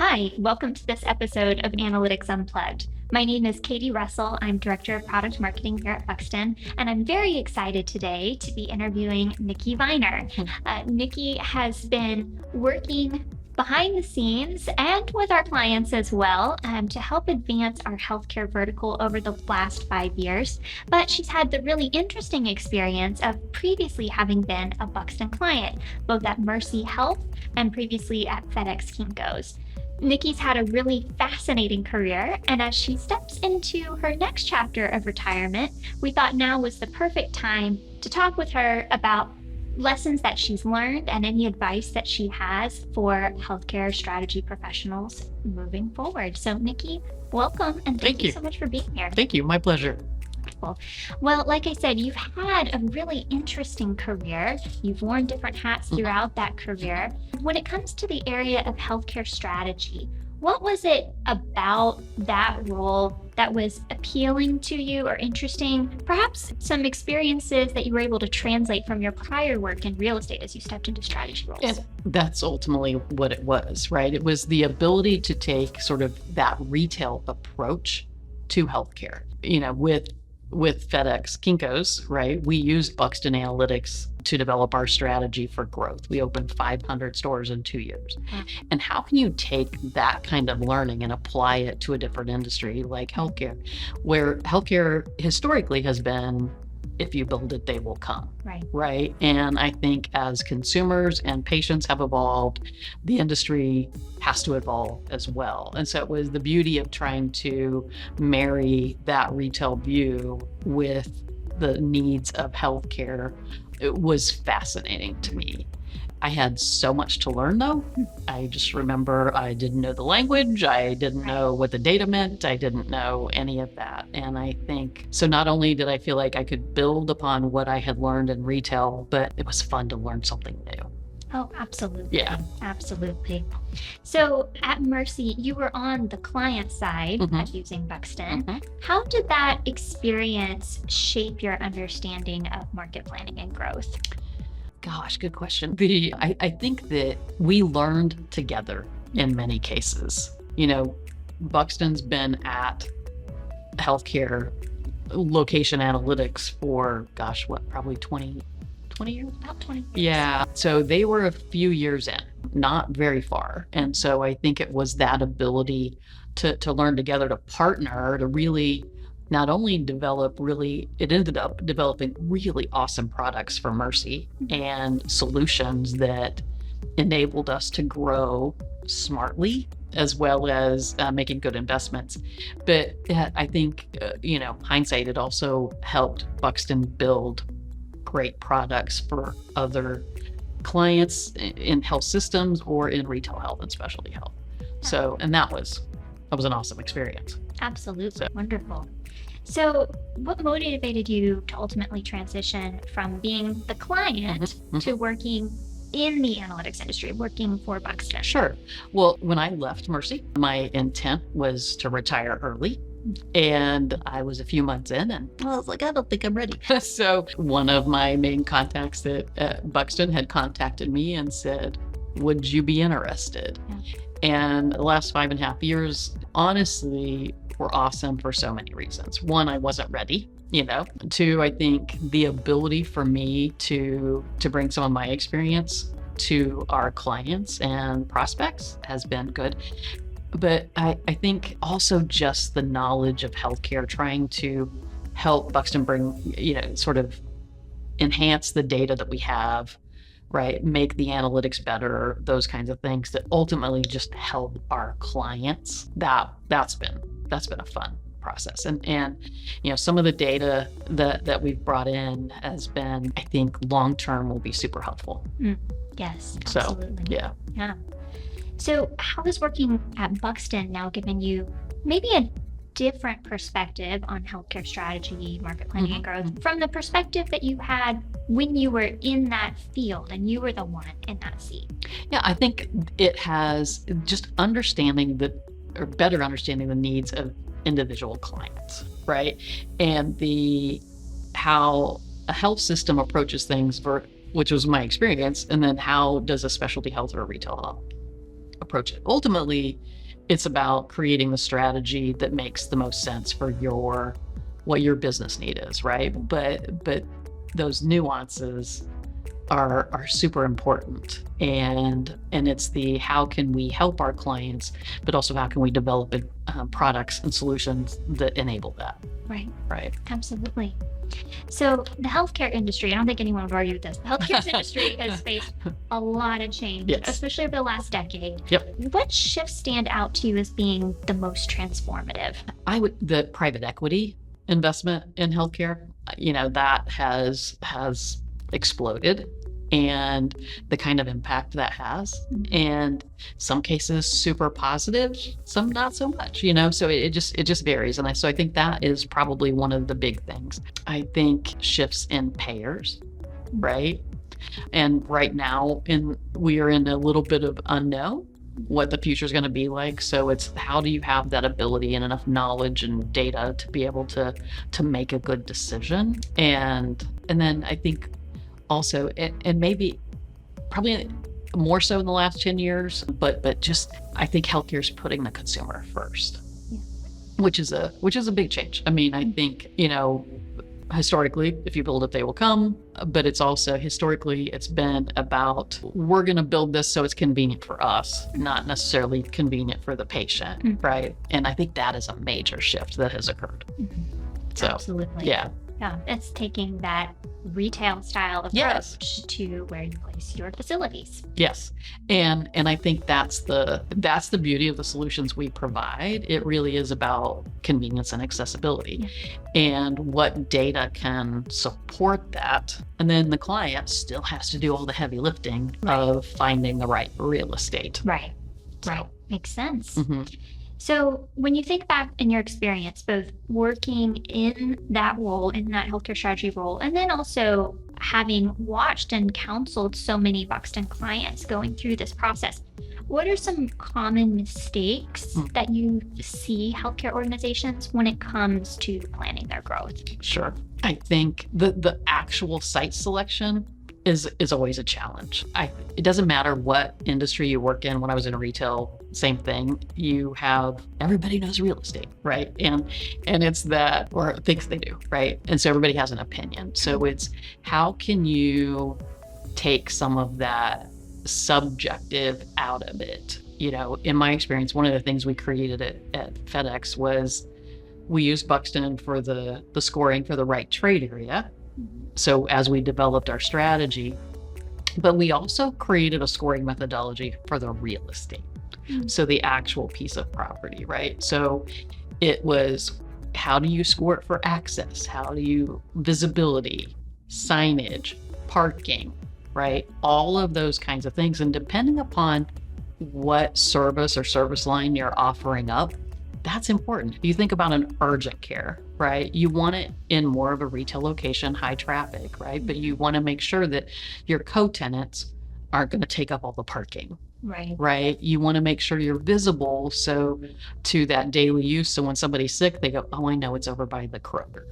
Hi, welcome to this episode of Analytics Unplugged. My name is Katie Russell. I'm Director of Product Marketing here at Buxton, and I'm very excited today to be interviewing Nikki Viner. Nikki has been working behind the scenes and with our clients as well to help advance our healthcare vertical over the last 5 years. But she's had the really interesting experience of previously having been a Buxton client, both at Mercy Health and previously at Fedex Kinko's. Nikki's had a really fascinating career, and as she steps into her next chapter of retirement, we thought now was the perfect time to talk with her about lessons that she's learned and any advice that she has for healthcare strategy professionals moving forward. So, Nikki, welcome, and thank you so much for being here. Thank you. My pleasure. Well, like I said, you've had a really interesting career. You've worn different hats throughout that career. When it comes to the area of healthcare strategy, what was it about that role that was appealing to you or interesting? Perhaps some experiences that you were able to translate from your prior work in real estate as you stepped into strategy roles. And that's ultimately what it was, right? It was the ability to take sort of that retail approach to healthcare. With Fedex Kinko's, right, we used Buxton Analytics to develop our strategy for growth. We opened 500 stores in 2 years. Wow. And how can you take that kind of learning and apply it to a different industry like healthcare, where healthcare historically has been, if you build it, they will come. Right. And I think as consumers and patients have evolved, the industry has to evolve as well. And so it was the beauty of trying to marry that retail view with the needs of healthcare. It was fascinating to me. I had so much to learn, though. I just remember I didn't know the language. I didn't know what the data meant. I didn't know any of that. And I think, so not only did I feel like I could build upon what I had learned in retail, but it was fun to learn something new. Oh, absolutely. Yeah. Absolutely. So at Mercy, you were on the client side of using Buxton. How did that experience shape your understanding of market planning and growth? Gosh, good question. I think that we learned together in many cases. Buxton's been at healthcare location analytics for, probably 20 years? About 20 years. Yeah. So they were a few years in, not very far. And so I think it was that ability to learn together, to partner, to really not only it ended up developing really awesome products for Mercy and solutions that enabled us to grow smartly as well as making good investments. But I think, hindsight, it also helped Buxton build great products for other clients in health systems or in retail health and specialty health. So, and that was an awesome experience. Absolutely. Wonderful. So what motivated you to ultimately transition from being the client to working in the analytics industry, working for Buxton? Sure. Well, when I left Mercy, my intent was to retire early. And I was a few months in and I was like, I don't think I'm ready. So one of my main contacts at Buxton had contacted me and said, would you be interested? Yeah. And the last 5.5 years, honestly, were awesome for so many reasons. One, I wasn't ready. Two, I think the ability for me to bring some of my experience to our clients and prospects has been good. But I think also just the knowledge of healthcare, trying to help Buxton bring, sort of enhance the data that we have, right? Make the analytics better, those kinds of things that ultimately just help our clients. That's been a fun process. And some of the data that we've brought in has been, I think, long-term will be super helpful. Yes, absolutely. So, yeah. So how has working at Buxton now given you maybe a different perspective on healthcare strategy, market planning, and growth from the perspective that you had when you were in that field and you were the one in that seat? Yeah, I think it has just better understanding the needs of individual clients, right? And how a health system approaches things, which was my experience, and then how does a specialty health or a retail health approach it. Ultimately, it's about creating the strategy that makes the most sense for what your business need is, right? But those nuances are super important, and it's the how can we help our clients, but also how can we develop products and solutions that enable that. Right. Absolutely. So the healthcare industry, I don't think anyone would argue with this. The healthcare industry has faced a lot of change, Yes. especially over the last decade. Yep. What shifts stand out to you as being the most transformative? The private equity investment in healthcare, that has exploded, and the kind of impact that has, and some cases super positive, some not so much, so it just varies. And so I think that is probably one of the big things. I think shifts in payers, right? And right now we are in a little bit of unknown what the future is going to be like. So it's how do you have that ability and enough knowledge and data to be able to make a good decision. And then I think also, and maybe probably more so in the last 10 years, but just I think healthcare is putting the consumer first, which is a big change. I mean, I think, historically, if you build it, they will come. But it's also historically, it's been about we're going to build this so it's convenient for us, not necessarily convenient for the patient, right? And I think that is a major shift that has occurred. So, absolutely. Yeah, it's taking that retail style approach to where you place your facilities. Yes. And I think that's the beauty of the solutions we provide. It really is about convenience and accessibility, and what data can support that. And then the client still has to do all the heavy lifting of finding the right real estate. Right. Makes sense. So when you think back in your experience, both working in that role, in that healthcare strategy role, and then also having watched and counseled so many Buxton clients going through this process, what are some common mistakes that you see healthcare organizations when it comes to planning their growth? Sure. I think the actual site selection is always a challenge. It doesn't matter what industry you work in. When I was in retail, same thing. Everybody knows real estate, right? And it's that, or thinks they do, right? And so everybody has an opinion. So it's how can you take some of that subjective out of it? In my experience, one of the things we created at Fedex was we used Buxton for the scoring for the right trade area. So as we developed our strategy, but we also created a scoring methodology for the real estate. So the actual piece of property, right? So it was, how do you score it for access? How do you visibility, signage, parking, right? All of those kinds of things. And depending upon what service or service line you're offering up, that's important. If you think about an urgent care, right? You want it in more of a retail location, high traffic, right? But you want to make sure that your co-tenants aren't going to take up all the parking. Right. You want to make sure you're visible. So to that daily use. So when somebody's sick, they go, oh, I know it's over by the Kroger.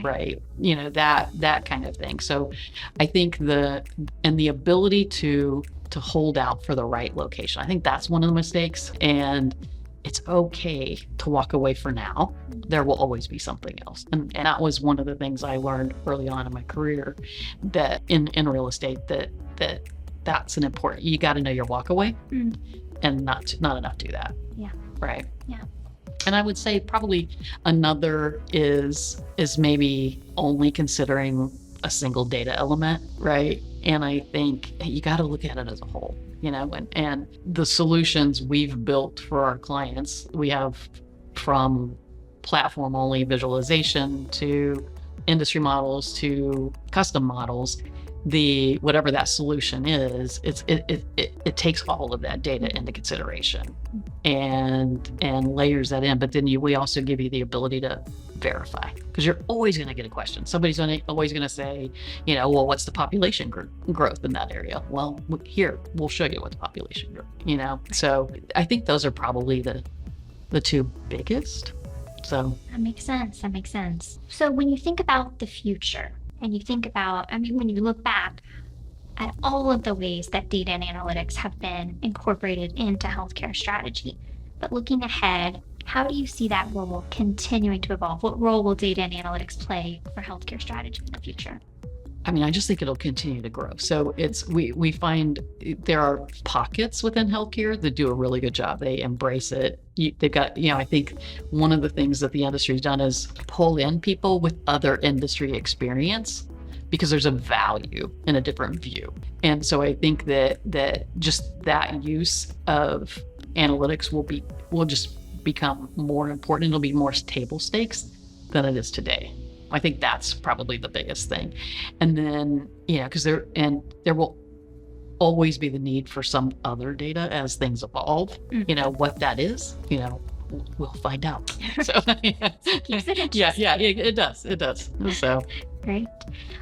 Right. That kind of thing. So I think the ability to hold out for the right location, I think that's one of the mistakes. And it's okay to walk away for now. There will always be something else. And that was one of the things I learned early on in my career, that in real estate, that's an important, you got to know your walk away, and not enough do that. Yeah. Right. Yeah. And I would say probably another is maybe only considering a single data element, right? And I think you got to look at it as a whole, and the solutions we've built for our clients, we have from platform only visualization to industry models to custom models. Whatever that solution is, it takes all of that data into consideration and layers that in. But then we also give you the ability to verify, because you're always going to get a question. Somebody's always going to say, well, what's the population growth in that area? Well, here, we'll show you what the population growth, So I think those are probably the two biggest. So that makes sense. So when you think about the future, and you think about, when you look back, at all of the ways that data and analytics have been incorporated into healthcare strategy. But looking ahead, how do you see that role continuing to evolve? What role will data and analytics play for healthcare strategy in the future? I mean, I just think it'll continue to grow. So we find there are pockets within healthcare that do a really good job. They embrace it. They've got, I think one of the things that the industry's done is pull in people with other industry experience because there's a value in a different view. And so I think that just that use of analytics will just become more important. It'll be more table stakes than it is today. I think that's probably the biggest thing. And then, because there will always be the need for some other data as things evolve. What that is, we'll find out. So Keeps it it does. So great.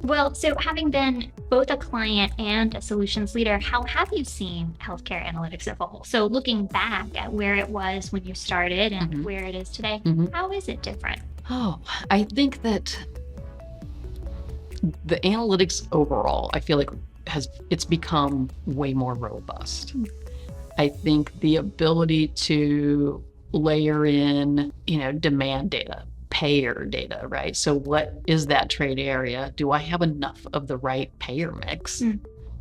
Well, so having been both a client and a solutions leader, how have you seen healthcare analytics evolve? So looking back at where it was when you started and where it is today, how is it different? Oh, I think that the analytics overall, I feel like it's become way more robust. I think the ability to layer in, demand data, payer data, right? So what is that trade area? Do I have enough of the right payer mix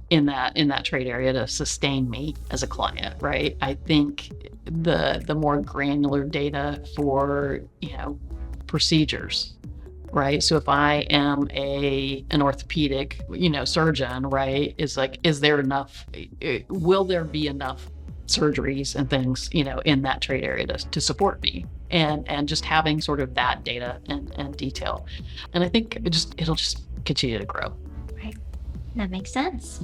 in that trade area to sustain me as a client, right? I think the more granular data for, procedures, right? So if I am an orthopedic, surgeon, right, is there enough, will there be enough surgeries and things, in that trade area to support me? And just having sort of that data and detail. And I think it'll just continue to grow. Right. That makes sense.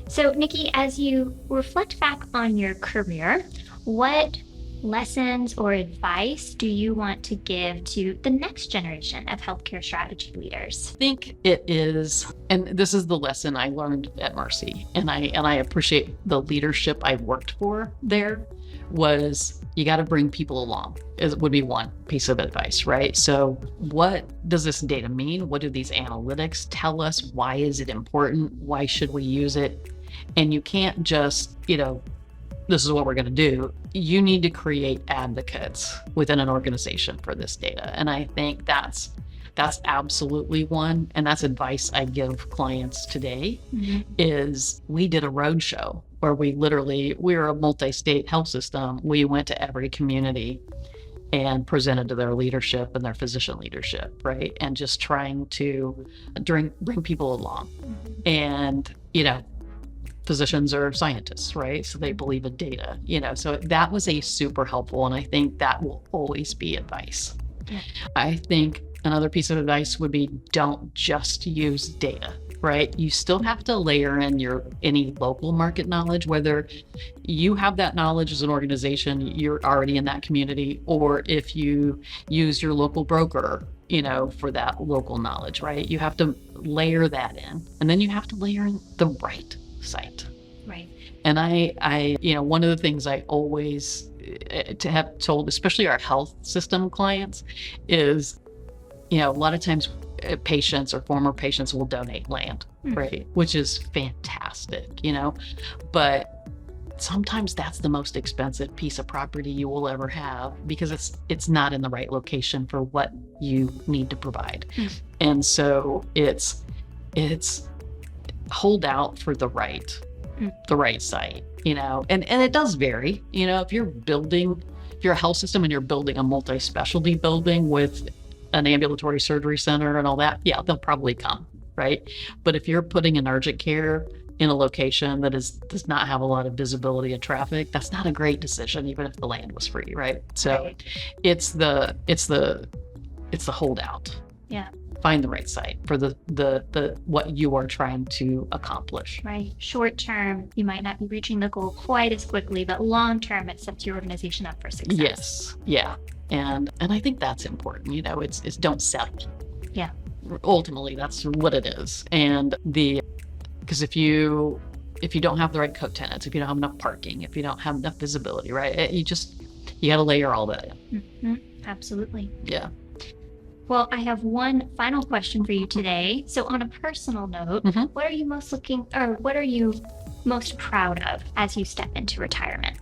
So Nikki, as you reflect back on your career, what lessons or advice do you want to give to the next generation of healthcare strategy leaders? I think it is, and this is the lesson I learned at Mercy, and I appreciate the leadership I worked for there, was you got to bring people along. It would be one piece of advice, right? So what does this data mean? What do these analytics tell us? Why is it important? Why should we use it? And you can't just, this is what we're going to do. You need to create advocates within an organization for this data. And I think that's absolutely one. And that's advice I give clients today is we did a roadshow where we're a multi-state health system. We went to every community and presented to their leadership and their physician leadership, right? And just trying to bring people along. And, physicians are scientists, right? So they believe in data, so that was a super helpful. And I think that will always be advice. I think another piece of advice would be don't just use data, right? You still have to layer in any local market knowledge, whether you have that knowledge as an organization, you're already in that community, or if you use your local broker, for that local knowledge, right? You have to layer that in, and then you have to layer in the right site. Right. And I one of the things I always to have told, especially our health system clients, is, a lot of times patients or former patients will donate land, right? Which is fantastic, but sometimes that's the most expensive piece of property you will ever have because it's not in the right location for what you need to provide. And so it's hold out for the right site, and it does vary, if you're a health system and you're building a multi-specialty building with an ambulatory surgery center and all that, they'll probably come, right? But if you're putting an urgent care in a location that does not have a lot of visibility and traffic, that's not a great decision, even if the land was free, right? So it's the holdout. Yeah. Find the right site for the what you are trying to accomplish. Right. Short term, you might not be reaching the goal quite as quickly, but long term, it sets your organization up for success. Yes. Yeah. And I think that's important. It's don't settle. Yeah. Ultimately, that's what it is. And because if you don't have the right co-tenants, if you don't have enough parking, if you don't have enough visibility, right, you got to layer all that in. Absolutely. Yeah. Well, I have one final question for you today. So on a personal note, what are you most proud of as you step into retirement?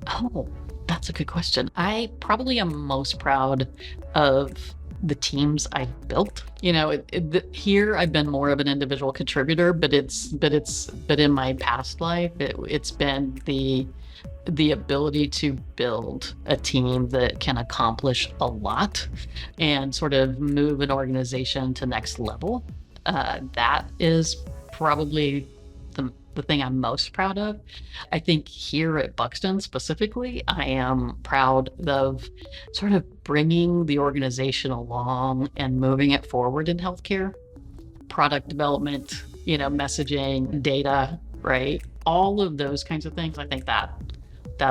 Oh, that's a good question. I probably am most proud of the teams I've built. Here I've been more of an individual contributor, but in my past life, it's been the ability to build a team that can accomplish a lot and sort of move an organization to next level. That is probably the thing I'm most proud of. I think here at Buxton specifically, I am proud of sort of bringing the organization along and moving it forward in healthcare, product development, messaging, data, right? All of those kinds of things. I think that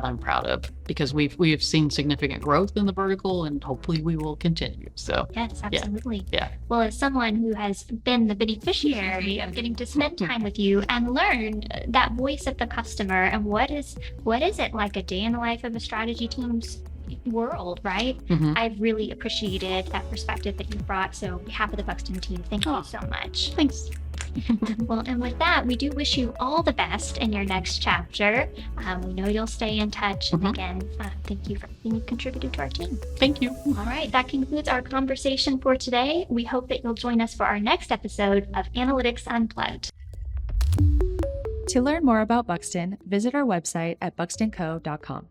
I'm proud of because we have seen significant growth in the vertical and hopefully we will continue. So yes, absolutely. Yeah. Well, as someone who has been the beneficiary of getting to spend time with you and learn that voice of the customer and what is it like a day in the life of a strategy team's world, right? I've really appreciated that perspective that you brought. So on behalf of the Buxton team, thank you so much. Thanks. Well, and with that, we do wish you all the best in your next chapter. We know you'll stay in touch. And again, thank you for everything you've contributed to our team. Thank you. All right, that concludes our conversation for today. We hope that you'll join us for our next episode of Analytics Unplugged. To learn more about Buxton, visit our website at buxtonco.com.